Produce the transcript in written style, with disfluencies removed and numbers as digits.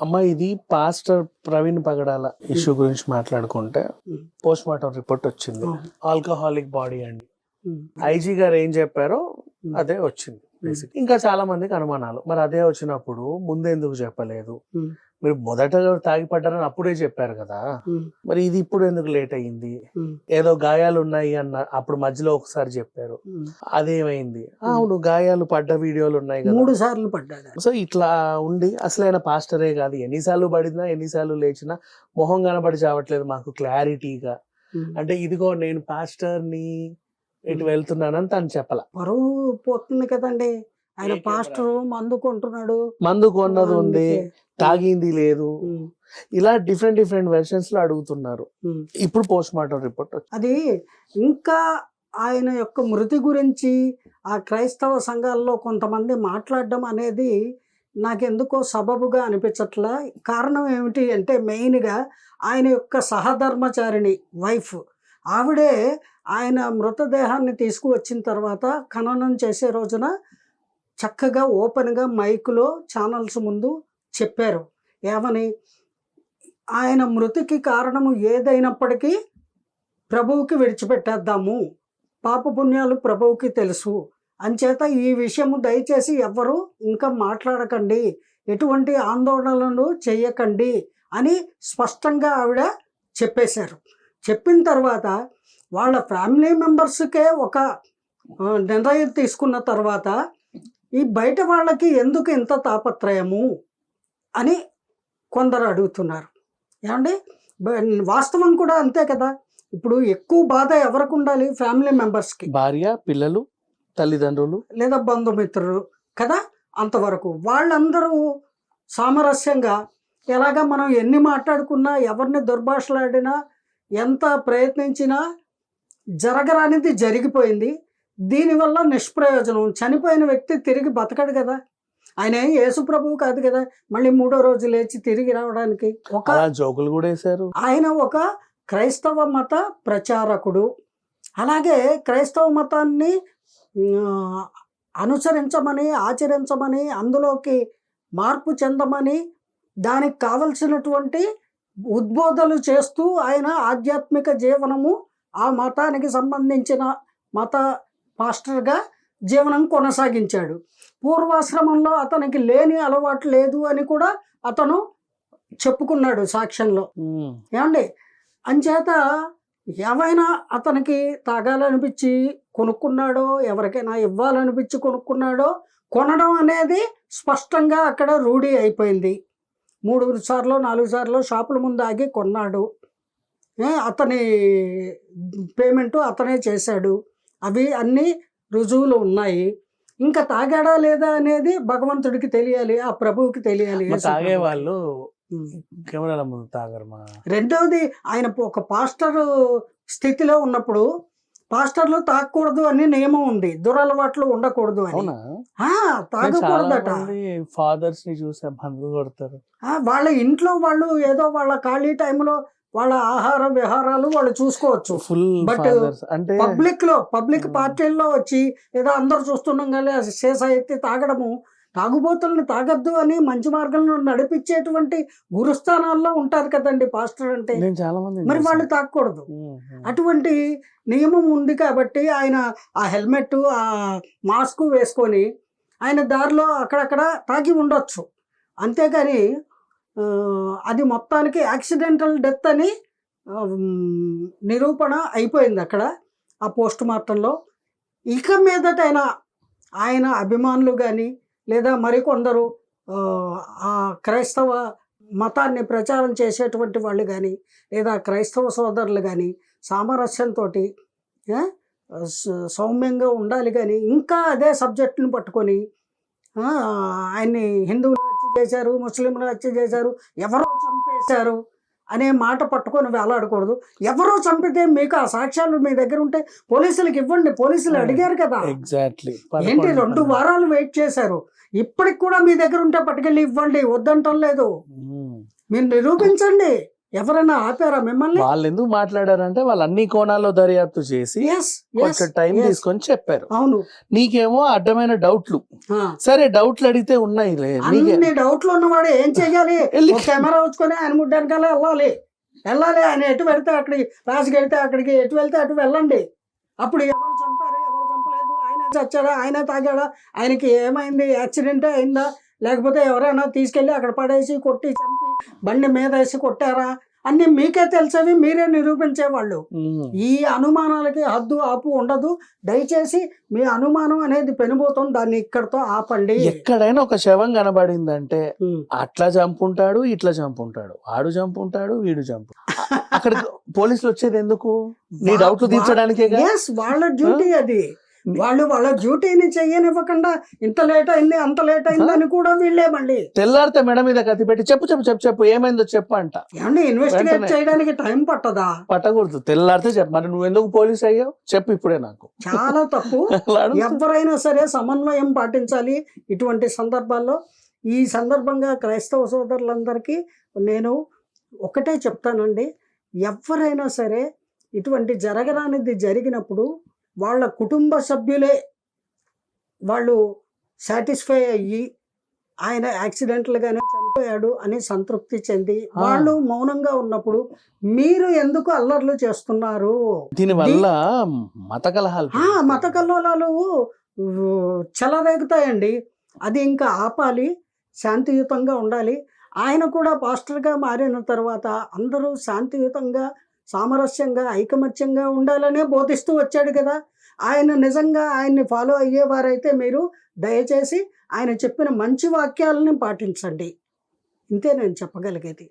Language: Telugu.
అమ్మ ఇది పాస్టర్ ప్రవీణ్ పగడాల ఇష్యూ గురించి మాట్లాడుకుంటే పోస్ట్ మార్టం రిపోర్ట్ వచ్చింది, ఆల్కహాలిక్ బాడీ అండి. ఐజీ గారు ఏం చెప్పారో అదే వచ్చింది. ఇంకా చాలా మందికి అనుమానాలు, మరి అదే వచ్చినప్పుడు ముందెందుకు చెప్పలేదు? మీరు మొదట తాగి పడ్డారని అప్పుడే చెప్పారు కదా, మరి ఇది ఇప్పుడు ఎందుకు లేట్ అయ్యింది? ఏదో గాయాలు ఉన్నాయి అన్న అప్పుడు మధ్యలో ఒకసారి చెప్పారు, అదేమైంది? అవును, గాయాలు పడ్డ వీడియోలు ఉన్నాయి కదా, 3 సార్లు పడ్డాడు. సో ఇట్లా ఉండి అసలు ఆయన పాస్టరే కాదు, ఎన్నిసార్లు పడినా ఎన్నిసార్లు లేచినా మొహం కనబడి చావట్లేదు మాకు క్లారిటీగా. అంటే ఇదిగో నేను పాస్టర్ని ఇటు వెళ్తున్నానని తను చెప్పాల. పరువు పోతుంది కదండి. ఆయన పాస్టర్ మందు కొంటున్నాడు, మందు కొన్నది ఉంది, తాగింది లేదు, ఇలా డిఫరెంట్ వెర్షన్స్ లో అడుగుతున్నారు. ఇప్పుడు పోస్ట్ మార్టం రిపోర్ట్ అది ఇంకా ఆయన యొక్క మృతి గురించి ఆ క్రైస్తవ సంఘాల్లో కొంతమంది మాట్లాడడం అనేది నాకెందుకో సబబుగా అనిపించట్లా. కారణం ఏమిటి అంటే మెయిన్గా ఆయన యొక్క సహధర్మచారిణి వైఫ్, ఆవిడే ఆయన మృతదేహాన్ని తీసుకువచ్చిన తర్వాత ఖననం చేసే రోజున చక్కగా ఓపెన్గా మైకులో ఛానల్స్ ముందు చెప్పారు. ఏమని? ఆయన మృతికి కారణము ఏదైనప్పటికీ ప్రభువుకి విడిచిపెట్టేద్దాము, పాపపుణ్యాలు ప్రభువుకి తెలుసు, అంచేత ఈ విషయము దయచేసి ఎవ్వరూ ఇంకా మాట్లాడకండి, ఎటువంటి ఆందోళనలు చేయకండి అని స్పష్టంగా ఆవిడ చెప్పేశారు. చెప్పిన తర్వాత వాళ్ళ ఫ్యామిలీ మెంబర్స్కే ఒక నిర్ణయం తీసుకున్న తర్వాత ఈ బయట వాళ్ళకి ఎందుకు ఇంత తాపత్రయము అని కొందరు అడుగుతున్నారు. ఏమండి, వాస్తవం కూడా అంతే కదా. ఇప్పుడు ఎక్కువ బాధ ఎవరికి ఉండాలి? ఫ్యామిలీ మెంబర్స్కి, భార్య, పిల్లలు, తల్లిదండ్రులు లేదా బంధుమిత్రులు కదా. అంతవరకు వాళ్ళందరూ సామరస్యంగా, ఎలాగా మనం ఎన్ని మాట్లాడుకున్నా, ఎవరిని దుర్భాషలాడినా, ఎంత ప్రయత్నించినా జరగరానిది జరిగిపోయింది. దీనివల్ల నిష్ప్రయోజనం. చనిపోయిన వ్యక్తి తిరిగి బతకడు కదా. ఆయన యేసు ప్రభువు కాదు కదా మళ్ళీ 3వ రోజు లేచి తిరిగి రావడానికి. ఒక జోకులు కూడా వేశారు. ఆయన ఒక క్రైస్తవ మత ప్రచారకుడు. అలాగే క్రైస్తవ మతాన్ని అనుసరించమని, ఆచరించమని, అందులోకి మార్పు చెందమని, దానికి కావలసినటువంటి ఉద్బోధనలు చేస్తూ ఆయన ఆధ్యాత్మిక జీవనము, ఆ మతానికి సంబంధించిన మత పాస్టర్గా జీవనం కొనసాగించాడు. పూర్వాశ్రమంలో అతనికి లేని అలవాటు లేదు అని కూడా అతను చెప్పుకున్నాడు సాక్ష్యంలో. ఏమండి, అంచేత ఏవైనా అతనికి తాగాలనిపించి కొనుక్కున్నాడో, ఎవరికైనా ఇవ్వాలనిపించి కొనుక్కున్నాడో, కొనడం అనేది స్పష్టంగా అక్కడ రూఢి అయిపోయింది. 3 సార్లు 4 సార్లు షాపుల ముందు ఆగి కొన్నాడు. అతని పేమెంటు అతనే చేశాడు. అవి అన్నీ రుజువులు ఉన్నాయి. ఇంకా తాగాడా లేదా అనేది భగవంతుడికి తెలియాలి, ఆ ప్రభువుకి తెలియాలి. తాగే వాళ్ళు కెమెరాల ముందు తాగరు. రెండవది, ఆయన ఒక పాస్టర్ స్థితిలో ఉన్నప్పుడు పాస్టర్లు తాగకూడదు అని నియమం ఉంది, దురలవాట్లు ఉండకూడదు అని. తాగకూడదట. ఫాదర్స్ ని చూసే బంధు కొడతారు. వాళ్ళ ఇంట్లో వాళ్ళు ఏదో వాళ్ళ ఖాళీ టైంలో వాళ్ళ ఆహార విహారాలు వాళ్ళు చూసుకోవచ్చు. బట్ పబ్లిక్ పార్టీల్లో వచ్చి ఏదో అందరు చూస్తున్నాం కానీ శేష ఎత్తి తాగడము, తాగుబోతుల్ని తాగద్దు అని మంచి మార్గంలో నడిపించేటువంటి గురుస్థానాల్లో ఉంటారు కదండి పాస్టర్ అంటే. మరి వాళ్ళు తాగకూడదు. అటువంటి నియమం ఉంది కాబట్టి ఆయన ఆ హెల్మెట్, ఆ మాస్క్ వేసుకొని ఆయన దారిలో అక్కడక్కడ తాగి ఉండొచ్చు. అంతేగాని అది మొత్తానికి యాక్సిడెంటల్ డెత్ అని నిరూపణ అయిపోయింది అక్కడ ఆ పోస్ట్ మార్టంలో. ఇక మీదటైనా ఆయన అభిమానులు కానీ, లేదా మరికొందరు ఆ క్రైస్తవ మతాన్ని ప్రచారం చేసేటువంటి వాళ్ళు కానీ, లేదా క్రైస్తవ సోదరులు కానీ సామరస్యంతో సౌమ్యంగా ఉండాలి. కానీ ఇంకా అదే సబ్జెక్టుని పట్టుకొని ఆయన్ని హిందువులు హత్య చేశారు, ముస్లింలు హత్య చేశారు, ఎవరో చంపేశారు అనే మాట పట్టుకొని వేలాడకూడదు. ఎవరో చంపితే మీకు ఆ సాక్ష్యాలు మీ దగ్గర ఉంటే పోలీసులకు ఇవ్వండి. పోలీసులు అడిగారు కదా. ఏంటి 2 వారాలు వెయిట్ చేశారు, ఇప్పటికి కూడా మీ దగ్గర ఉంటే పట్టుకెళ్ళి ఇవ్వండి, వద్దంటం లేదు. మీరు నిరూపించండి. ఎవరైనా ఆపారా మిమ్మల్ని? వాళ్ళు ఎందుకు మాట్లాడారంటే వాళ్ళు అన్ని కోణాల్లో దర్యాప్తు చేసి Yes, yes, కొంచెం టైం yes. తీసుకొని చెప్పారు. అవును. నీకేమో అడ్డమైన డౌట్లు. ఆ. సరే డౌట్లు అడిగితే ఉన్నాయి. అన్ని డౌట్లు ఉన్నవాడు ఏం చెయ్యాలి? ఒక కెమెరా వచ్చుకొని ఆయన ముడ్డానికల్లా వెళ్ళాలి. ఆయన ఎటు వెళ్తే అక్కడికి, రాజుకి వెళ్తే అక్కడికి, ఎటు వెళ్తే అటు వెళ్ళండి. అప్పుడు ఎవరు చంపారు, ఎవరు చంపలేదు, ఆయన చచ్చాడా, ఆయన తాగాడా, ఆయనకి ఏమైంది, యాక్సిడెంటే అయిందా, లేకపోతే ఎవరైనా తీసుకెళ్ళి అక్కడ పడేసి కొట్టి చంపి బండి మీద వేసి కొట్టారా, అన్ని మీకే తెలిసేవి, మీరే నిరూపించేవాళ్ళు. ఈ అనుమానాలకి హద్దు ఆపు ఉండదు. దయచేసి మీ అనుమానం అనేది పెనుబోతుంది, దాన్ని ఇక్కడతో ఆపండి. ఎక్కడైనా ఒక శవం కనబడిందంటే అట్లా చంపుంటాడు, ఇట్లా చంపుంటాడు, వాడు చంపుంటాడు, వీడు చంపు. అక్కడ పోలీసులు వచ్చేది ఎందుకు? నీ డౌట్లు తీర్చడానికే. వాళ్ళ డ్యూటీ అది. వాళ్ళు వాళ్ళ డ్యూటీని చెయ్యనివ్వకుండా ఇంత లేట్ అయింది, అంత లేట్ అయింది అని కూడా వీళ్ళే మళ్ళీ తెల్లారితే మెడ మీద కత్తి పెట్టి చెప్పు ఏమైందో చెప్పు అంట. ఏమంటే ఇన్వెస్టిగేట్ చేయడానికి టైం పట్టదా? పట్టకూడదు. తెల్లారితే చెప్పు. మరి నువ్వు ఎందుకు పోలీస్ అయ్యావు చెప్పు ఇప్పుడే. నాకు చాలా తప్పు. ఎవరైనా సరే సమన్వయం పాటించాలి ఇటువంటి సందర్భాల్లో. ఈ సందర్భంగా క్రైస్తవ సోదరులందరికీ నేను ఒకటే చెప్తానండి, ఎవరైనా సరే ఇటువంటి జరగరానిది జరిగినప్పుడు వాళ్ళ కుటుంబ సభ్యులే వాళ్ళు సాటిస్ఫై అయ్యి ఆయన యాక్సిడెంటల్గానే చనిపోయాడు అని సంతృప్తి చెంది వాళ్ళు మౌనంగా ఉన్నప్పుడు మీరు ఎందుకు అల్లర్లు చేస్తున్నారు? దీనివల్ల మత కలహాలు మత కలహాలు చెలరేగుతాయండి. అది ఇంకా ఆపాలి, శాంతియుతంగా ఉండాలి. ఆయన కూడా పాస్టర్గా మారిన తర్వాత అందరూ శాంతియుతంగా, సామరస్యంగా, ఐకమత్యంగా ఉండాలనే బోధిస్తూ వచ్చాడు కదా. ఆయన నిజంగా ఆయన్ని ఫాలో అయ్యేవారైతే మీరు దయచేసి ఆయన చెప్పిన మంచి వాక్యాలని పాటించండి. ఇంతే నేను చెప్పగలిగేది.